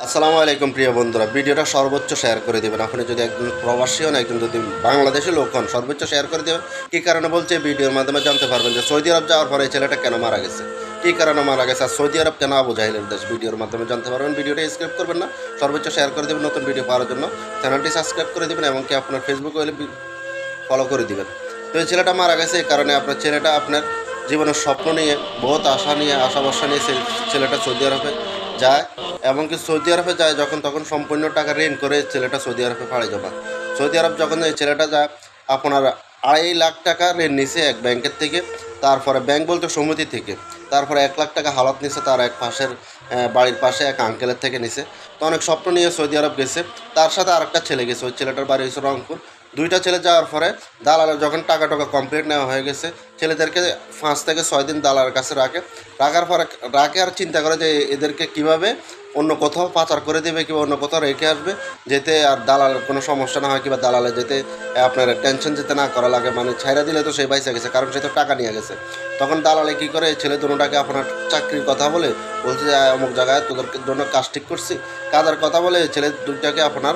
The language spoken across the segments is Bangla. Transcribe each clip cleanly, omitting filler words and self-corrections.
আসসালামু আলাইকুম প্রিয় বন্ধুরা, ভিডিওটা সর্বোচ্চ শেয়ার করে দেবেন। আপনি যদি একজন প্রবাসী হন, একজন যদি বাংলাদেশি লোক হন, সর্বোচ্চ শেয়ার করে দেবেন। কী কারণে বলছে, ভিডিওর মাধ্যমে জানতে পারবেন যে সৌদি আরব যাওয়ার পরে এই ছেলেটা কেন মারা গেছে, কী কারণে মারা গেছে, আর সৌদি আরব কেন আবু জাহেলের দেশ, ভিডিওর মাধ্যমে জানতে পারবেন। ভিডিওটা স্ক্রিপ করবেন না, সর্বোচ্চ শেয়ার করে দেবেন। নতুন ভিডিও পাওয়ার জন্য চ্যানেলটি সাবস্ক্রাইব করে দেবেন এবং কি আপনার ফেসবুকে হলে ফলো করে দিবেন। তো এই ছেলেটা মারা গেছে এই কারণে, আপনার ছেলেটা আপনার জীবনের স্বপ্ন নিয়ে, বহুত আশা নিয়ে, আশা ভরসা নিয়ে ছেলেটা সৌদি আরবে যায়। এমনকি সৌদি আরবে যায় যখন, তখন সম্পূর্ণ টাকা ঋণ করে ছেলেটা সৌদি আরবে পাড়ি জমা। সৌদি আরব যখন এই ছেলেটা যায়, আপনার 2.5 লাখ টাকা ঋণ নিছে এক ব্যাংকের থেকে। তারপরে ব্যাংক বলতে সমিতি থেকে। তারপরে 1 লাখ টাকা হালাত নিছে তার এক পাশের বাড়ির পাশে এক আঙ্কেলের থেকে নিছে। তো অনেক স্বপ্ন নিয়ে সৌদি আরব গেছে। তার সাথে আরেকটা ছেলে গেছে, ওই ছেলেটার বাড়ি হয়েছে রংপুর। দুইটা ছেলে যাওয়ার পরে দালালের যখন টাকা কমপ্লিট নেওয়া হয়ে গেছে, ছেলেদেরকে 5 থেকে 6 দিন দালালের কাছে রাখার পরে আর চিন্তা করে যে এদেরকে কিভাবে অন্য কোথাও পাচার করে দেবে, কিংবা অন্য কোথাও রেখে আসবে, যেতে আর দালালের কোনো সমস্যা না হয়, কিংবা দালালে যেতে আপনার টেনশন যেতে না করা লাগে। মানে ছাইরা দিলে তো সেই বাইসে গেছে, কারণ সে তো টাকা নিয়ে গেছে। তখন দালালে কী করে, ছেলে দুটোটাকে আপনার চাকরির কথা বলছে যে অমুক জায়গায় তোদের জন্য কাজ ঠিক করছি, কাজের কথা বলে ছেলে দুইটাকে আপনার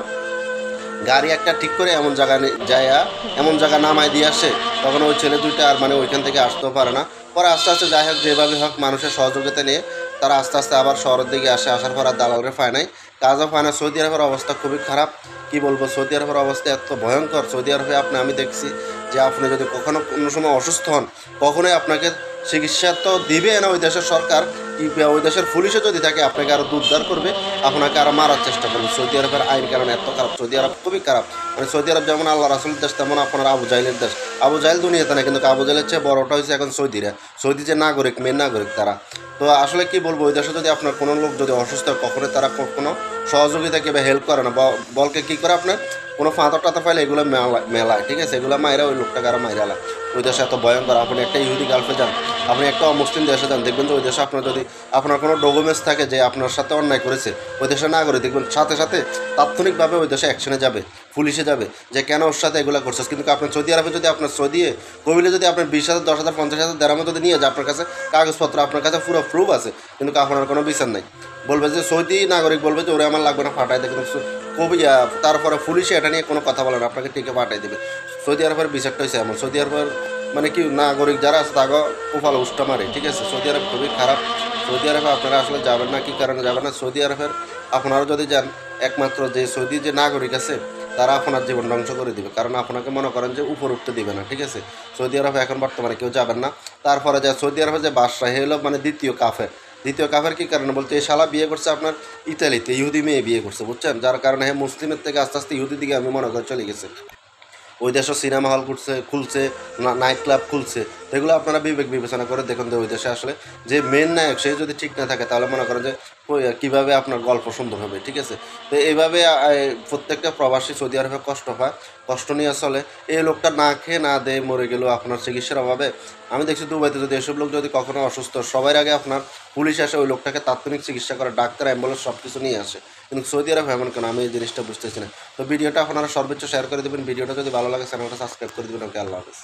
গাড়ি একটা ঠিক করে এমন জায়গা নামায় দিয়ে আসে। তখন ওই ছেলে দুইটা আর মানে ওইখান থেকে আসতেও পারে না। পরে আস্তে আস্তে যাই হোক, যেভাবে হোক মানুষের সহযোগিতা নিয়ে তারা আস্তে আস্তে আবার শহরের দিকে আসার পর আর দালালরে পায় নাই, কাজও পায় না। সৌদি আরবের অবস্থা খুবই খারাপ। কি বলবো, সৌদি আরবের অবস্থা এত ভয়ঙ্কর। সৌদি আরবে আমি দেখছি যে আপনি যদি কখনো কোনো সময় অসুস্থ হন, কখনোই আপনাকে চিকিৎসা তো দিবে না ওই দেশের সরকার, ওই দেশের পুলিশও যদি থাকে আপনাকে আরও দুর্দার করবে, আপনাকে আরও মারার চেষ্টা করবে। সৌদি আরবের আইন কারণ এত খারাপ, সৌদি আরব খুবই খারাপ। মানে সৌদি আরব যেমন আল্লাহ রাসুলের দেশ, তেমন আপনার আবু জাহেলের দেশ। আবু জাহেল দুনিয়াতে না, কিন্তু আবু জাহেলের চেয়ে বড়টা হয়েছে এখন সৌদিরা। সৌদি যে নাগরিক, মেন নাগরিক তারা। তো আসলে কি বলবো, ওই দেশে যদি আপনার কোনো লোক যদি অসুস্থ হয়, কখনোই তারা কোনো সহযোগিতা কিংবা হেল্প করে না। বলকে কী করে, আপনার কোনো ফাঁদর টাতা পাইলে এগুলো মেলায়, ঠিক আছে, এগুলো মাইরা ওই লোকটাকে আরও মাইরালায়। ওই দেশে এত ভয়ঙ্কর। আপনি একটা ইহুদি গার্লফ্রে যান, আপনি একটা অমুসলিম দেশে যান, দেখবেন যে ওই দেশে আপনার যদি আপনার কোনো ডকুমেন্টস থাকে যে আপনার সাথে অন্যায় করেছে, ওই দেশে না করে দেখবেন সাথে সাথে তাৎক্ষণিকভাবে ওই দেশে অ্যাকশনে যাবে, পুলিশে যাবে যে কেন ওর সাথে এগুলো করছে। কিন্তু আপনার সৌদি আরবে যদি আপনার সৌদিয়ে কবিলে যদি আপনার 20,000, 10,000, 50,000 দেড়ামো যদি নিয়ে যায়, আপনার কাছে কাগজপত্র, আপনার কাছে পুরো প্রুফ আছে, কিন্তু আপনার কোনো বিচার নাই। বলবে যে সৌদি নাগরিক বলবে যে ওরে আমার লাগবে না, ফাটাই দেয়। কিন্তু তারপরে পুলিশে এটা নিয়ে কোনো কথা বলে না, আপনাকে টিকে পাঠাই দেবে। সৌদি আরবের বিচারটা হয়েছে এমন। সৌদি আরবের মানে কি, নাগরিক যারা আছে তাকে উফাল উষ্টা মারে, ঠিক আছে। সৌদি আরব খুবই খারাপ। সৌদি আরবে আপনারা আসলে যাবেন না। কী কারণে যাবেন না, সৌদি আরবের আপনারা যদি যান, একমাত্র যে সৌদি যে নাগরিক আছে তারা আপনার জীবন ধ্বংস করে দিবে, কারণ আপনাকে মনে করেন যে উপর উঠতে দিবে না, ঠিক আছে। সৌদি আরবে এখন বর্তমানে কেউ যাবেন না। তারপরে যে সৌদি আরবে যে বাদশাহ হলো মানে দ্বিতীয় কাফের কী কারণে বলতে, এই শালা বিয়ে করছে আপনার ইতালিতে, ইহুদি মেয়ে বিয়ে করছে, বুঝছেন, যার কারণে হ্যাঁ মুসলিমের থেকে আস্তে আস্তে ইহুদির দিকে আমি মনে করে চলে গেছে। ওই দেশও সিনেমা হল খুলছে, নাইট ক্লাব খুলছে। এগুলো আপনারা বিবেক বিবেচনা করে দেখুন যে ওই দেশে আসলে যে মেন নায়ক সে যদি ঠিক না থাকে, তাহলে মনে করেন যে কীভাবে আপনার গল্প সুন্দর হবে, ঠিক আছে। তো এইভাবে প্রত্যেকটা প্রবাসী সৌদি আরবে কষ্ট পায়, কষ্ট নিয়ে চলে। এই লোকটা না খেয়ে না দেয় মরে গেল আপনার চিকিৎসার অভাবে। আমি দেখছি দুবাইতে যদি এসব লোক যদি কখনো অসুস্থ, সবার আগে আপনার পুলিশ আসে ওই লোকটাকে তাৎক্ষণিক চিকিৎসা করে, ডাক্তার, অ্যাম্বুলেন্স সব কিছু নিয়ে আসে। কিন্তু সৌদি আরব এমন কেন, আমি এই জিনিসটা বুঝতেছি না। তো ভিডিওটা আপনারা সর্বোচ্চ শেয়ার করে দেবেন। ভিডিওটা যদি ভালো লাগে চ্যানেলটা সাবস্ক্রাইব করে দেবেন। ওকে, আল্লাহ হাফেজ।